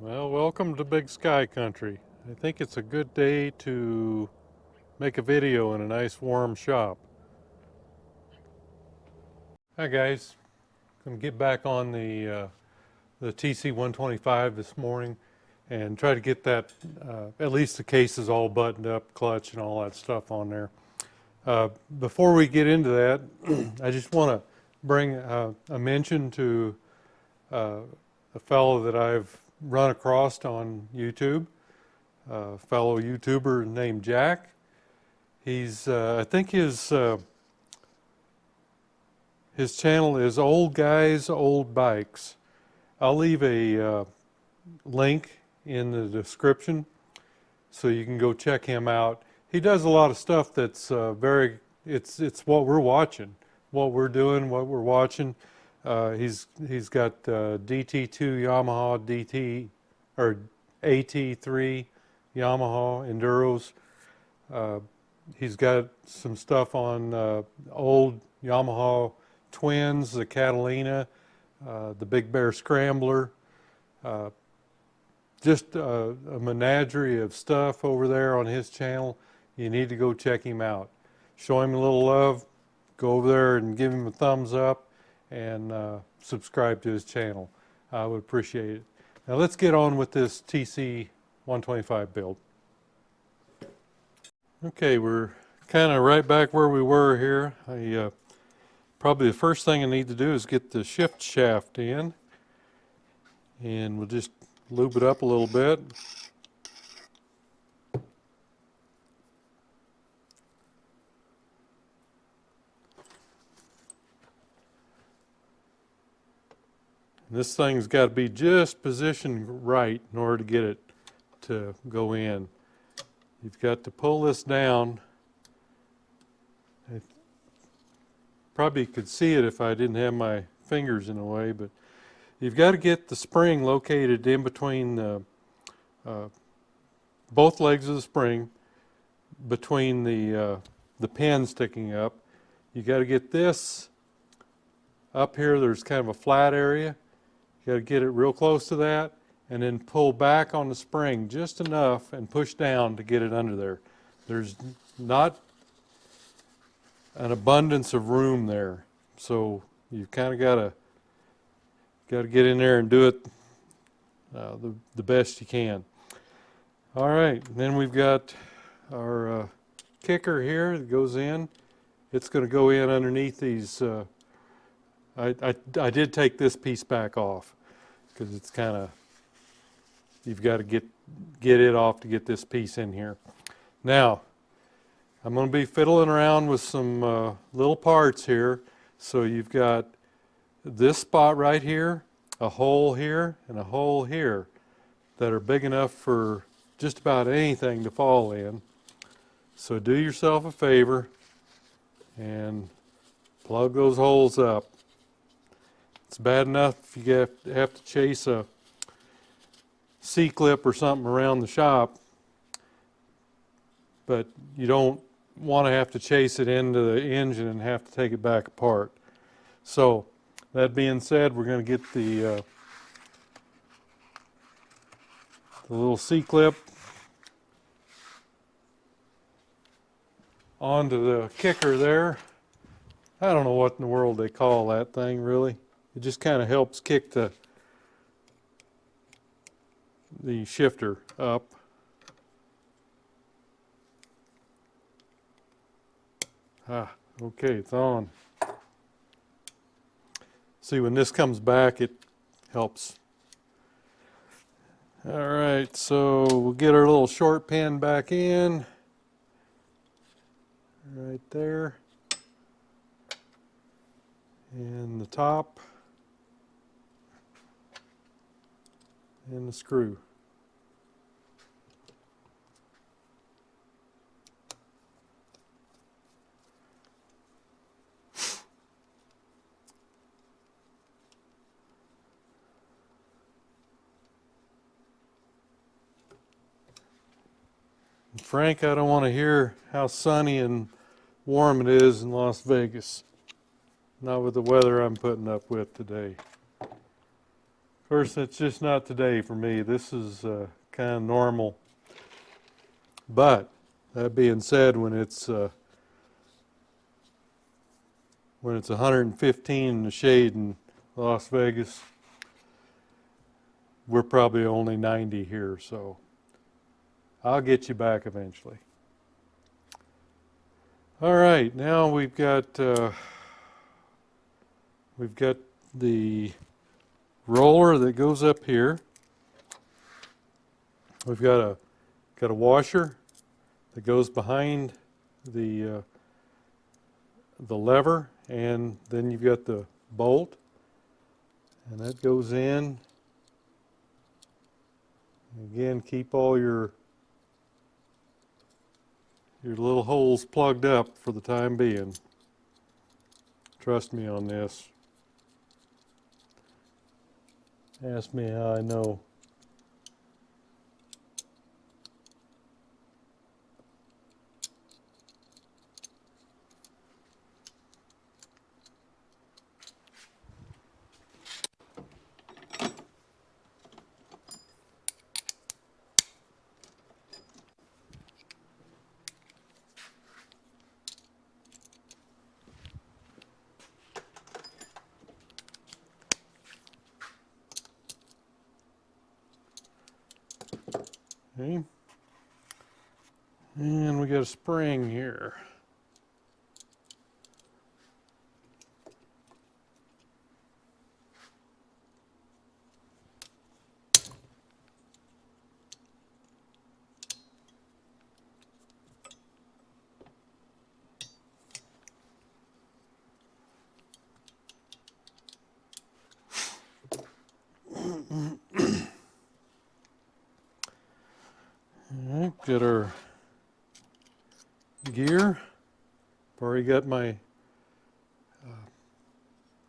Well, welcome to Big Sky Country. I think it's a good day to make a video in a nice warm shop. Hi guys, going to get back on the TC125 this morning and try to get that, at least the cases all buttoned up, clutch and all that stuff on there. Before we get into that, I just want to bring a mention to a fellow that I've run across on YouTube, a fellow YouTuber named Jack. He's, I think his channel is Old Guys, Old Bikes. I'll leave a link in the description so you can go check him out. He does a lot of stuff that's it's what we're watching, what we're doing, what we're watching. He's got DT2 Yamaha DT or AT3 Yamaha Enduros. He's got some stuff on old Yamaha Twins, the Catalina, the Big Bear Scrambler. Just a menagerie of stuff over there on his channel. You need to go check him out. Show him a little love. Go over there and give him a thumbs up and subscribe to his channel. I would appreciate it. Now let's get on with this TC125 build. Okay, we're kind of right back where we were here. Probably the first thing I need to do is get the shift shaft in, and we'll just lube it up a little bit. This thing's got to be just positioned right in order to get it to go in. You've got to pull this down. I probably could see it if I didn't have my fingers in the way, but you've got to get the spring located in between both legs of the spring, between the pin sticking up. You got to get this up here. There's kind of a flat area. You got to get it real close to that, and then pull back on the spring just enough and push down to get it under there. There's not an abundance of room there, so you've kind of got to get in there and do it the best you can. All right, then we've got our kicker here that goes in. It's going to go in underneath these. I did take this piece back off because it's kind of, you've got to get it off to get this piece in here. Now, I'm going to be fiddling around with some little parts here. So you've got this spot right here, a hole here, and a hole here that are big enough for just about anything to fall in. So do yourself a favor and plug those holes up. It's bad enough if you have to chase a C-clip or something around the shop, but you don't want to have to chase it into the engine and have to take it back apart. So that being said, we're going to get the little C-clip onto the kicker there. I don't know what in the world they call that thing really. It just kind of helps kick the shifter up. Okay, it's on. See, when this comes back, it helps. All right, so we'll get our little short pin back in. Right there. And the top. And the screw. Frank, I don't want to hear how sunny and warm it is in Las Vegas. Not with the weather I'm putting up with today. course, it's just not today for me. This is kind of normal. But that being said, when it's 115 in the shade in Las Vegas, we're probably only 90 here, so I'll get you back eventually. All right, now we've got the roller that goes up here. We've got a washer that goes behind the lever, and then you've got the bolt, and that goes in. Again, keep all your little holes plugged up for the time being. Trust me on this. Ask me how I know. Okay. And we got a spring here. All right, got our gear. I've already got my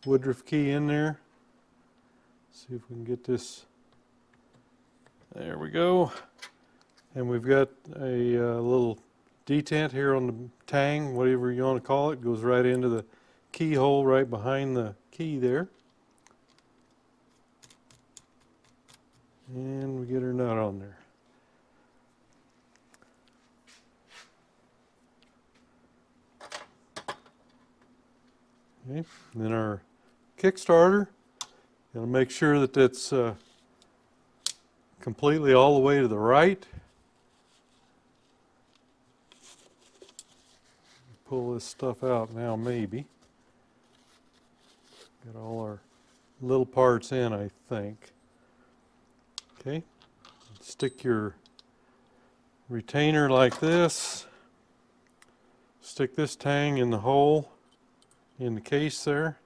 Woodruff key in there. See if we can get this. There we go. And we've got a little detent here on the tang, whatever you want to call it. Goes right into the keyhole right behind the key there. And we get our nut on there. Okay, and then our Kickstarter, gotta make sure that that's completely all the way to the right. Pull this stuff out now, maybe. Got all our little parts in, I think. Okay, stick your retainer like this. Stick this tang in the hole in the case there.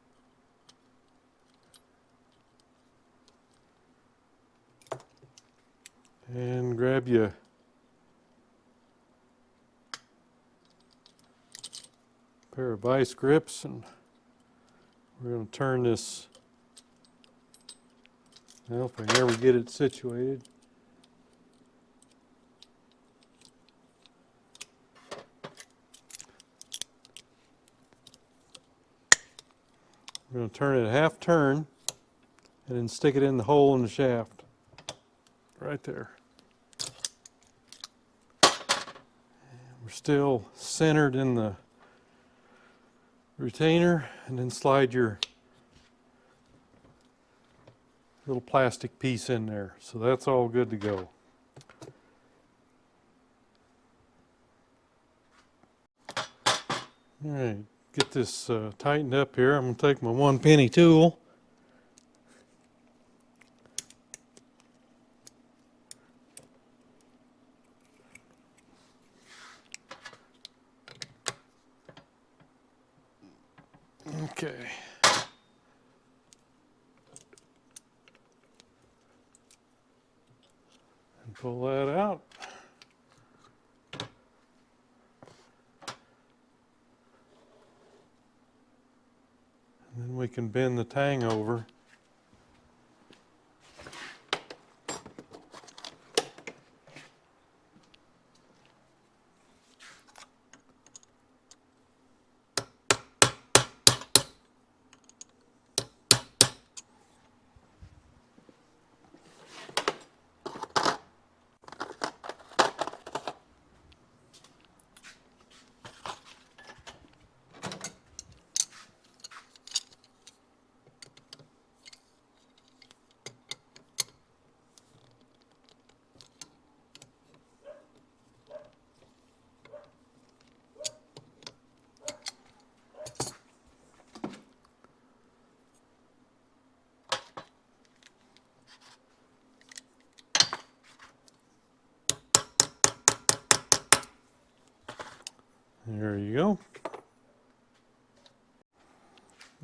And grab you a pair of vice grips, and we're going to turn this, well, if I can ever get it situated. We're going to turn it a half turn and then stick it in the hole in the shaft. Right there. And we're still centered in the retainer, and then slide your little plastic piece in there. So that's all good to go. All right, get this tightened up here. I'm going to take my 1-penny tool. Okay. And pull that out. And then we can bend the tang over. There you go.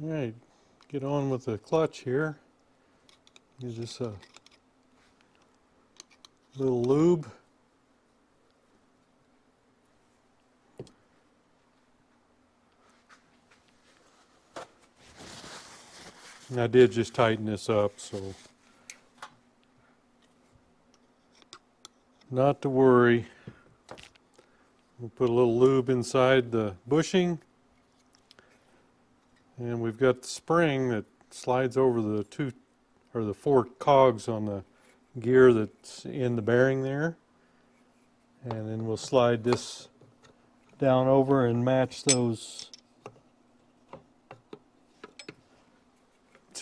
All right, get on with the clutch here. Use just a little lube. And I did just tighten this up, so not to worry. We'll put a little lube inside the bushing. And we've got the spring that slides over the the four cogs on the gear that's in the bearing there. And then we'll slide this down over and match those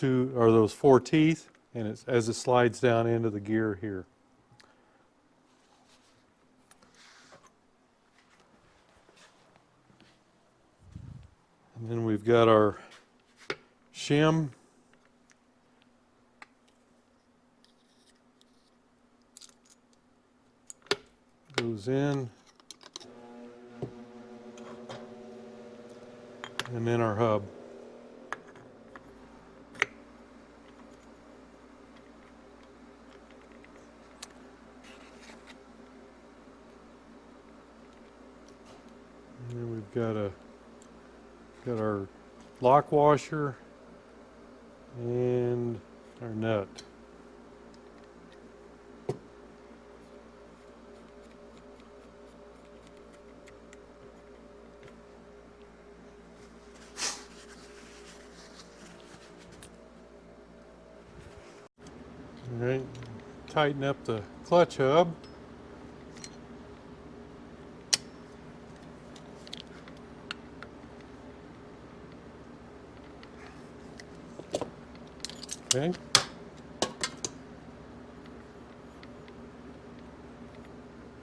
those four teeth, and as it slides down into the gear here. And then we've got our shim. Goes in. And then our hub. And then we've got our lock washer and our nut. All right, tighten up the clutch hub. Okay.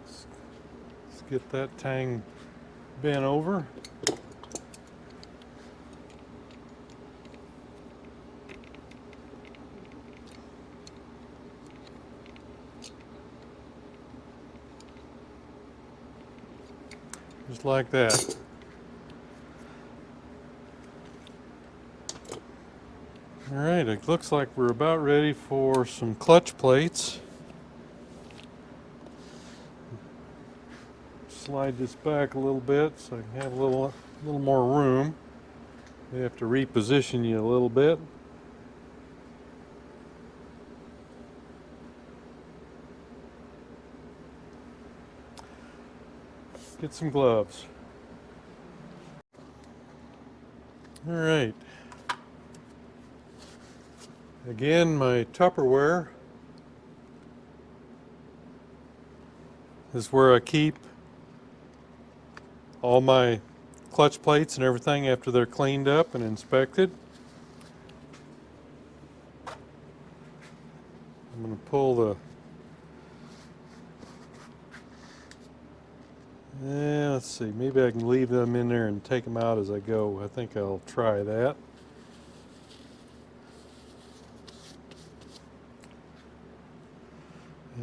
Let's get that tang bent over. Just like that. All right, it looks like we're about ready for some clutch plates. Slide this back a little bit so I can have a little more room. They have to reposition you a little bit. Get some gloves. All right. Again, my Tupperware is where I keep all my clutch plates and everything after they're cleaned up and inspected. I'm going to pull the let's see, maybe I can leave them in there and take them out as I go. I think I'll try that.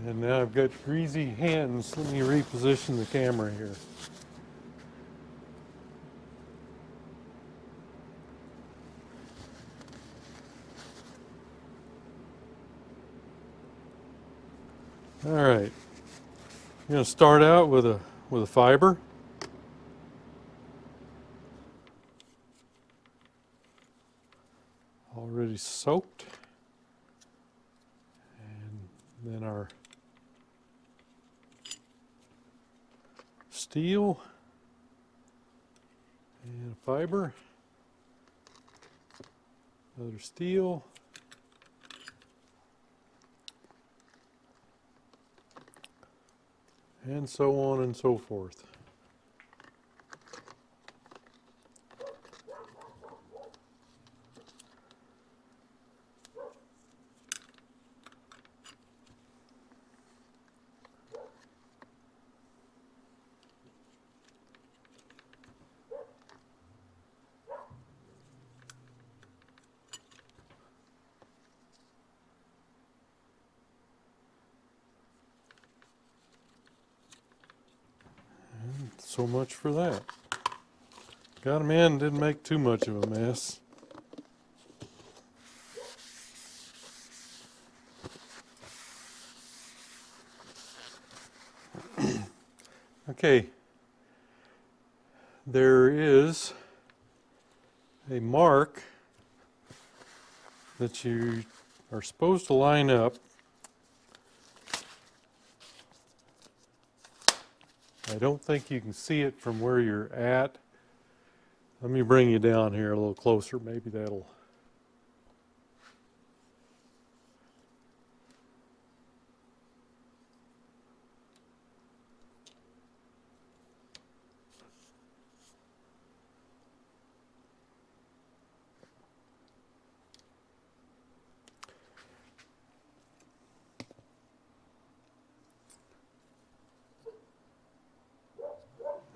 And now I've got greasy hands. Let me reposition the camera here. All right. I'm going to start out with a fiber. Already soaked. And then our steel and a fiber, another steel, and so on and so forth. So much for that. Got them in, didn't make too much of a mess. Okay, there is a mark that you are supposed to line up. I don't think you can see it from where you're at. Let me bring you down here a little closer, maybe that'll...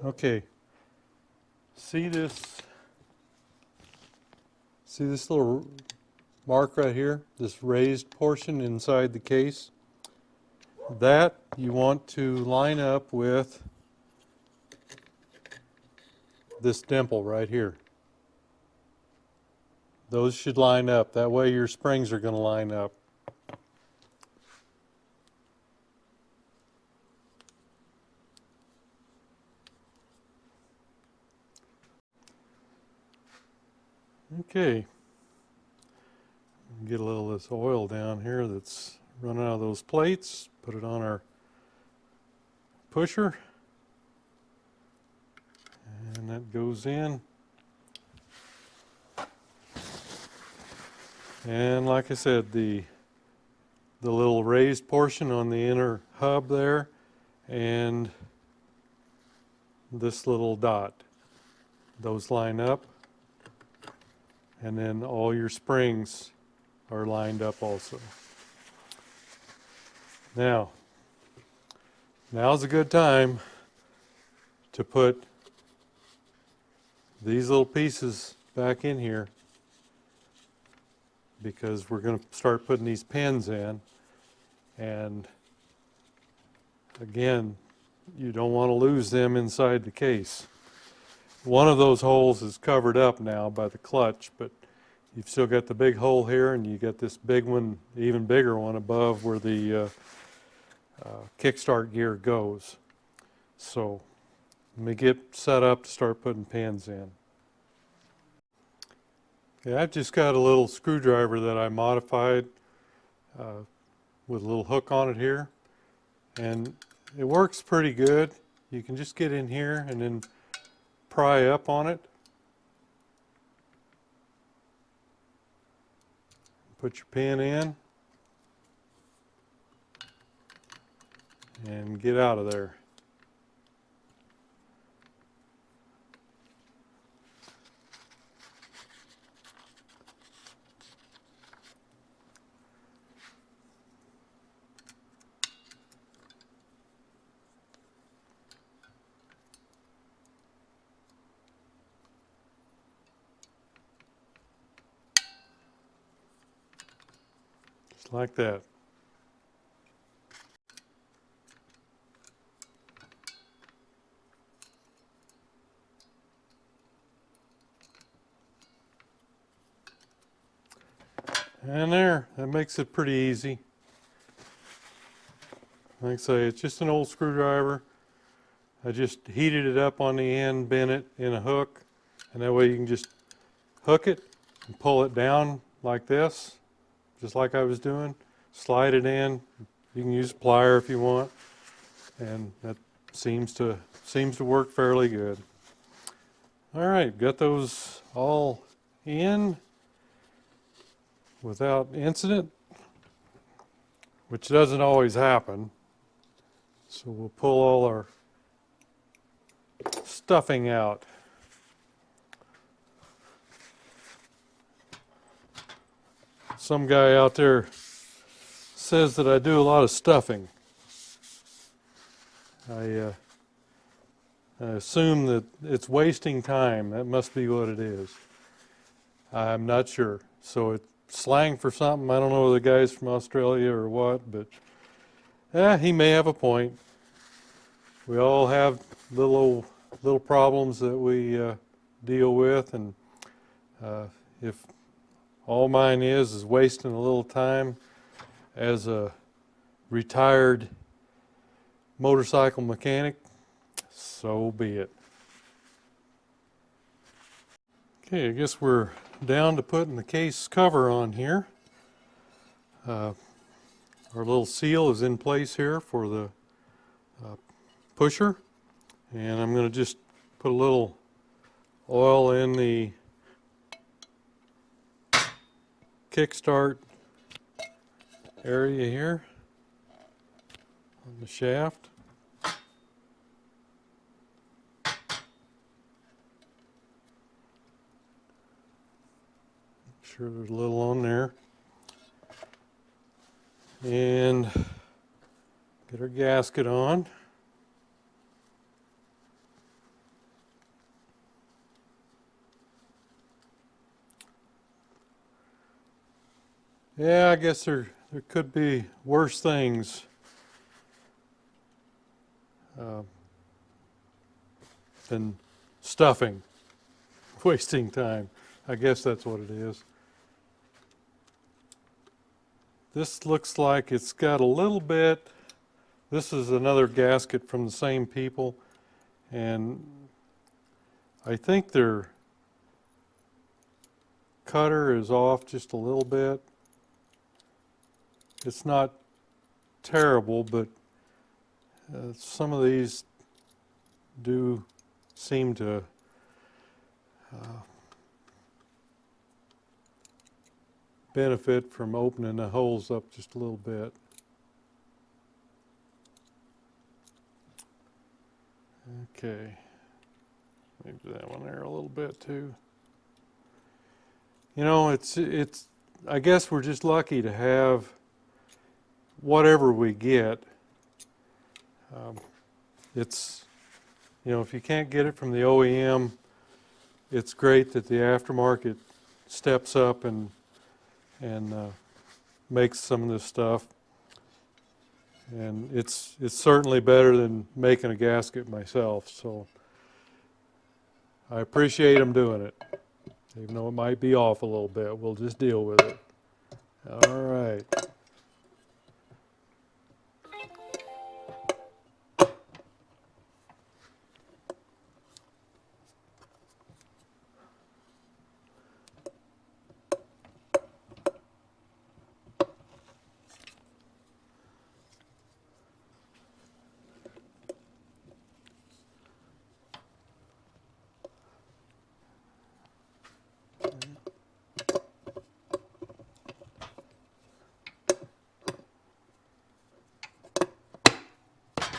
Okay, see this little mark right here, this raised portion inside the case? That you want to line up with this dimple right here. Those should line up, that way your springs are going to line up. Okay, get a little of this oil down here that's running out of those plates, put it on our pusher, and that goes in. And like I said, the little raised portion on the inner hub there, and this little dot, those line up. And then all your springs are lined up also. Now's a good time to put these little pieces back in here, because we're going to start putting these pins in. And again, you don't want to lose them inside the case. One of those holes is covered up now by the clutch, but you've still got the big hole here, and you got this big one, even bigger one above where the kickstart gear goes. So let me get set up to start putting pins in. Okay, I've just got a little screwdriver that I modified with a little hook on it here, and it works pretty good. You can just get in here and then pry up on it. Put your pin in and get out of there. Like that. And there, that makes it pretty easy. Like I say, it's just an old screwdriver. I just heated it up on the end, bent it in a hook, and that way you can just hook it and pull it down like this, just like I was doing. Slide it in. You can use a plier if you want, and that seems to work fairly good. All right, got those all in without incident, which doesn't always happen. So we'll pull all our stuffing out. Some guy out there says that I do a lot of stuffing. I assume that it's wasting time. That must be what it is. I'm not sure. So it's slang for something. I don't know whether the guy's from Australia or what, but he may have a point. We all have little problems that we deal with, and if all mine is wasting a little time as a retired motorcycle mechanic, so be it. Okay, I guess we're down to putting the case cover on here. Our little seal is in place here for the pusher, and I'm going to just put a little oil in the kickstart area here on the shaft. Make sure there's a little on there. And get our gasket on. Yeah, I guess there could be worse things than stuffing, wasting time. I guess that's what it is. This looks like it's got a little bit. This is another gasket from the same people, and I think their cutter is off just a little bit. It's not terrible, but some of these do seem to benefit from opening the holes up just a little bit. Okay, maybe that one there a little bit too. You know, it's I guess we're just lucky to have whatever we get. It's, you know, if you can't get it from the OEM, it's great that the aftermarket steps up and makes some of this stuff. And it's certainly better than making a gasket myself, so I appreciate them doing it. Even though it might be off a little bit, we'll just deal with it. All right.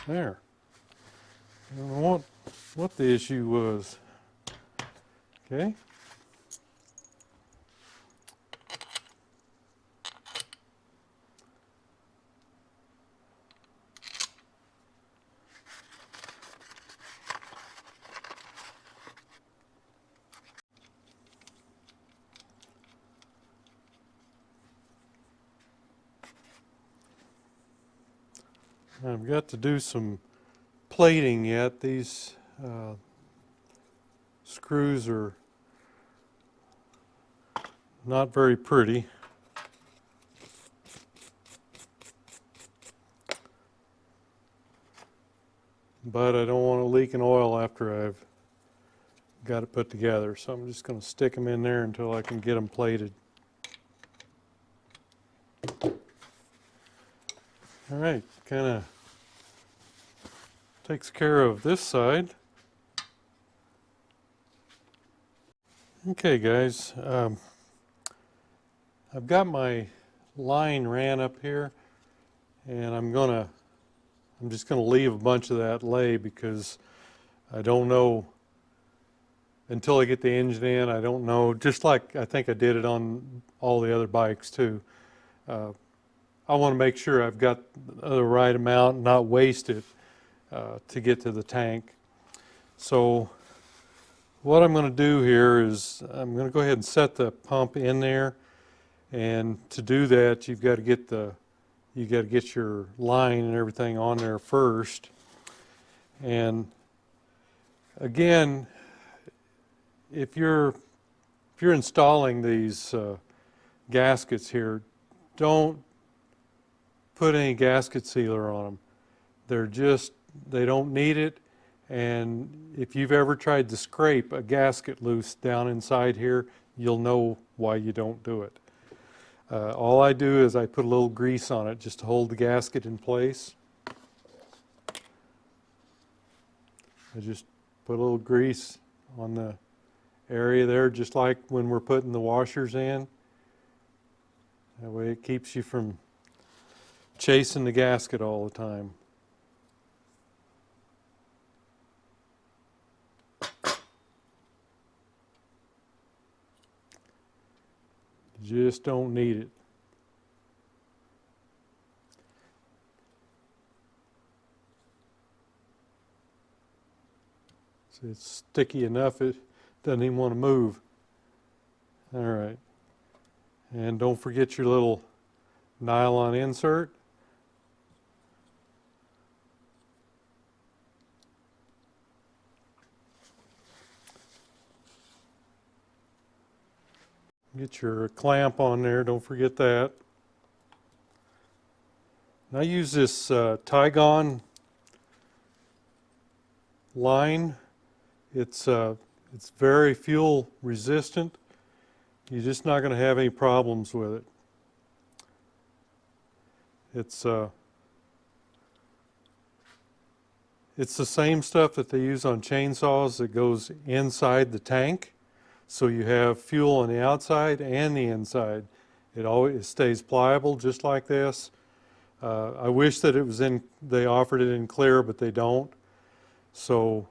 There. I don't know what the issue was. Okay. I've got to do some plating yet. These screws are not very pretty. But I don't want to leak an oil after I've got it put together, so I'm just going to stick them in there until I can get them plated. All right, kind of takes care of this side. Okay, guys, I've got my line ran up here, and I'm just gonna leave a bunch of that lay because I don't know until I get the engine in. I don't know, just like I think I did it on all the other bikes too. I want to make sure I've got the right amount and not waste it to get to the tank. So what I'm going to do here is I'm going to go ahead and set the pump in there, and to do that you've got to get your line and everything on there first. And again, if you're installing these gaskets here, don't put any gasket sealer on them. They don't need it. And if you've ever tried to scrape a gasket loose down inside here, you'll know why you don't do it. All I do is I put a little grease on it just to hold the gasket in place. I just put a little grease on the area there, just like when we're putting the washers in. That way it keeps you from chasing the gasket all the time. You just don't need it. So it's sticky enough it doesn't even want to move. All right. And don't forget your little nylon insert. Get your clamp on there, don't forget that. And I use this Tygon line. It's very fuel resistant. You're just not going to have any problems with it. It's the same stuff that they use on chainsaws that goes inside the tank. So you have fuel on the outside and the inside. It stays pliable just like this. I wish that they offered it in clear, but they don't. So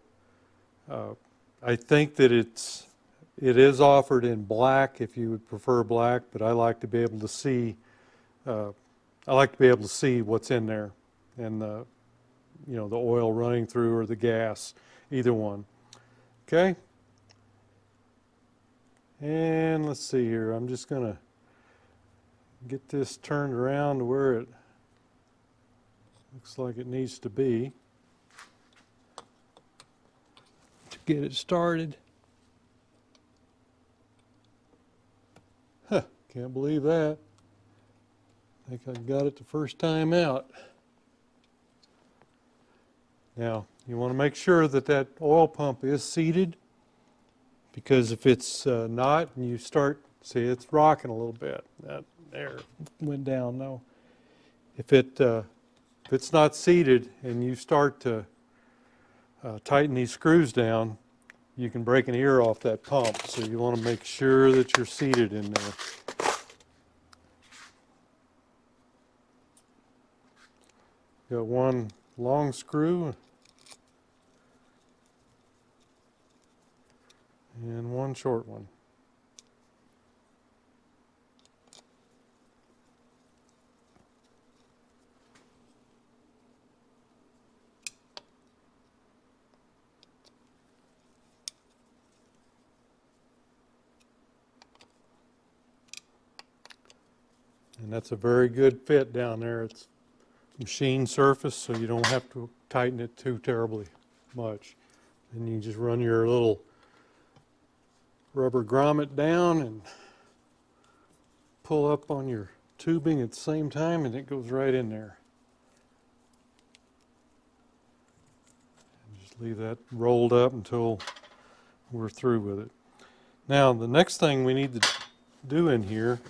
I think that it is offered in black if you would prefer black, but I like to be able to see what's in there, and the oil running through or the gas, either one. Okay. And let's see here, I'm just going to get this turned around to where it looks like it needs to be to get it started. Huh, can't believe that. I think I got it the first time out. Now, you want to make sure that that oil pump is seated, because if it's not, and you start, see, it's rocking a little bit. That there went down. No, if it's not seated and you start to tighten these screws down, you can break an ear off that pump. So you want to make sure that you're seated in there. Got one long screw and one short one. And that's a very good fit down there. It's machine surface, so you don't have to tighten it too terribly much. And you just run your little rubber grommet down and pull up on your tubing at the same time, and it goes right in there. And just leave that rolled up until we're through with it. Now, the next thing we need to do in here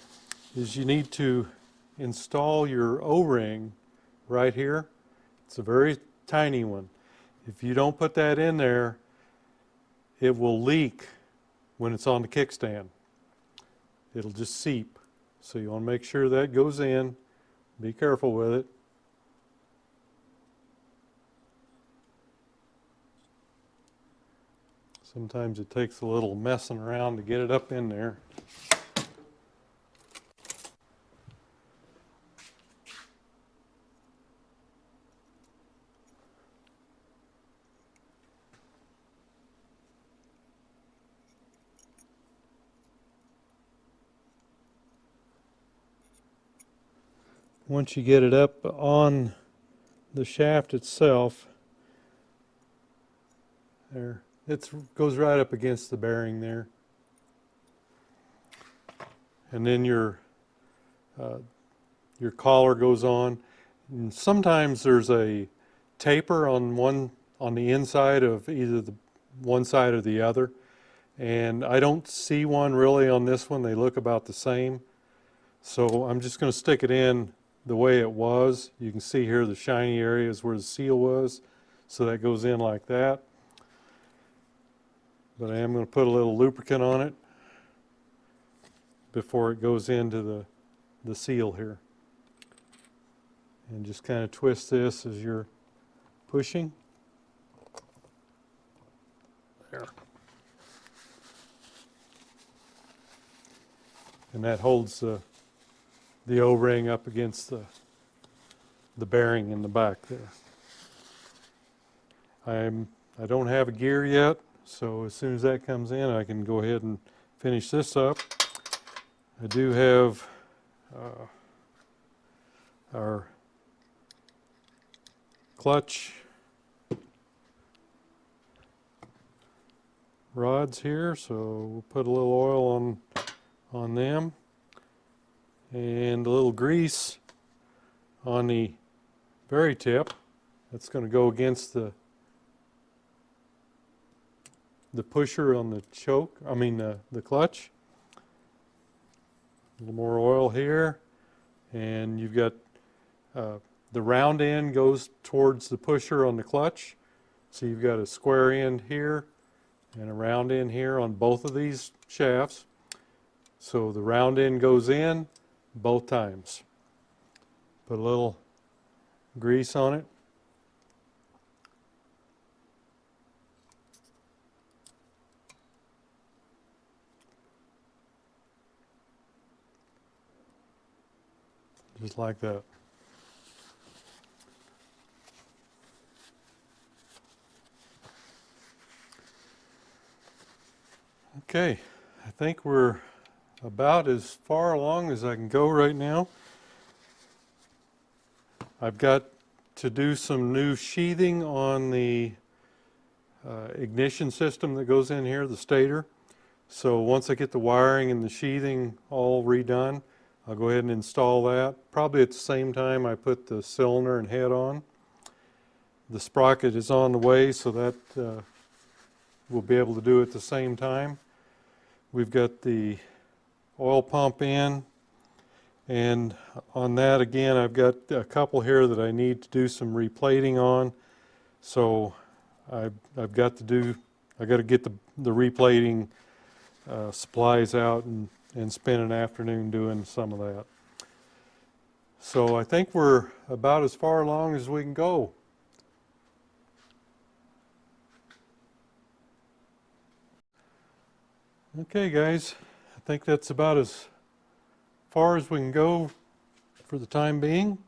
is you need to install your O-ring right here. It's a very tiny one. If you don't put that in there, it will leak when it's on the kickstand. It'll just seep. So you want to make sure that goes in. Be careful with it. Sometimes it takes a little messing around to get it up in there. Once you get it up on the shaft itself, there, it goes right up against the bearing there. And then your collar goes on. And sometimes there's a taper on the inside of either the one side or the other. And I don't see one really on this one. They look about the same. So I'm just going to stick it in the way it was. You can see here the shiny area is where the seal was. So that goes in like that. But I am going to put a little lubricant on it before it goes into the seal here. And just kind of twist this as you're pushing. There. And that holds the O-ring up against the bearing in the back there. I don't have a gear yet, so as soon as that comes in, I can go ahead and finish this up. I do have our clutch rods here, so we'll put a little oil on them and a little grease on the very tip. That's going to go against the pusher on the choke, the clutch. A little more oil here, and you've got the round end goes towards the pusher on the clutch. So you've got a square end here and a round end here on both of these shafts. So the round end goes in both times. Put a little grease on it. Just like that. Okay, I think we're about as far along as I can go right now. I've got to do some new sheathing on the ignition system that goes in here, the stator. So once I get the wiring and the sheathing all redone, I'll go ahead and install that. Probably at the same time I put the cylinder and head on. The sprocket is on the way, so that we'll be able to do it at the same time. We've got the oil pump in, and on that again I've got a couple here that I need to do some replating on. So I've got to get the replating supplies out and spend an afternoon doing some of that. So I think we're about as far along as we can go. Okay guys, I think that's about as far as we can go for the time being.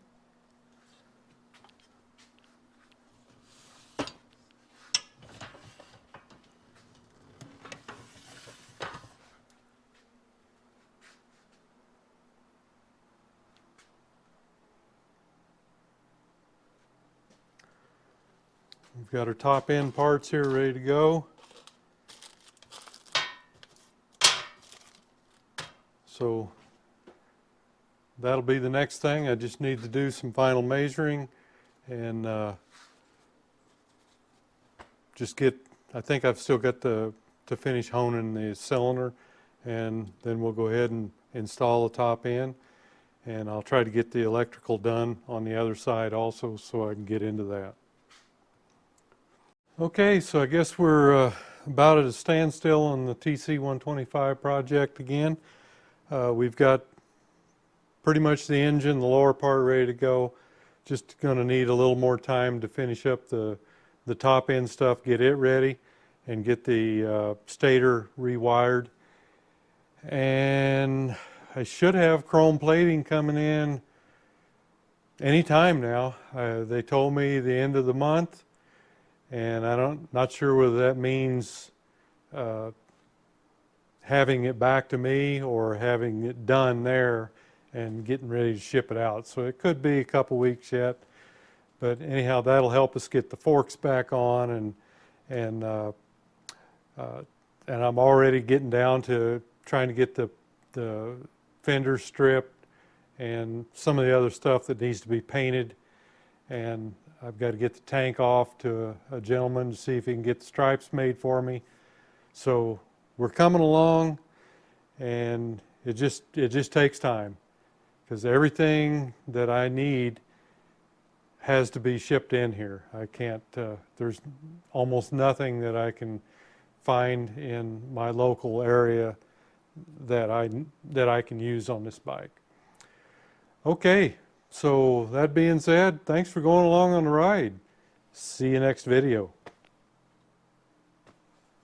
We've got our top end parts here ready to go. So that'll be the next thing. I just need to do some final measuring and I think I've still got to finish honing the cylinder, and then we'll go ahead and install the top end, and I'll try to get the electrical done on the other side also so I can get into that. Okay, so I guess we're about at a standstill on the TC125 project again. We've got pretty much the engine, the lower part ready to go. Just going to need a little more time to finish up the top end stuff, get it ready, and get the stator rewired. And I should have chrome plating coming in any time now. They told me the end of the month, and not sure whether that means having it back to me or having it done there and getting ready to ship it out. So it could be a couple weeks yet, but anyhow, that'll help us get the forks back on, and And I'm already getting down to trying to get the fenders stripped and some of the other stuff that needs to be painted. And I've got to get the tank off to a gentleman to see if he can get the stripes made for me. So we're coming along, and it just takes time, because everything that I need has to be shipped in here. I can't, there's almost nothing that I can find in my local area that I can use on this bike. Okay, so that being said, thanks for going along on the ride. See you next video.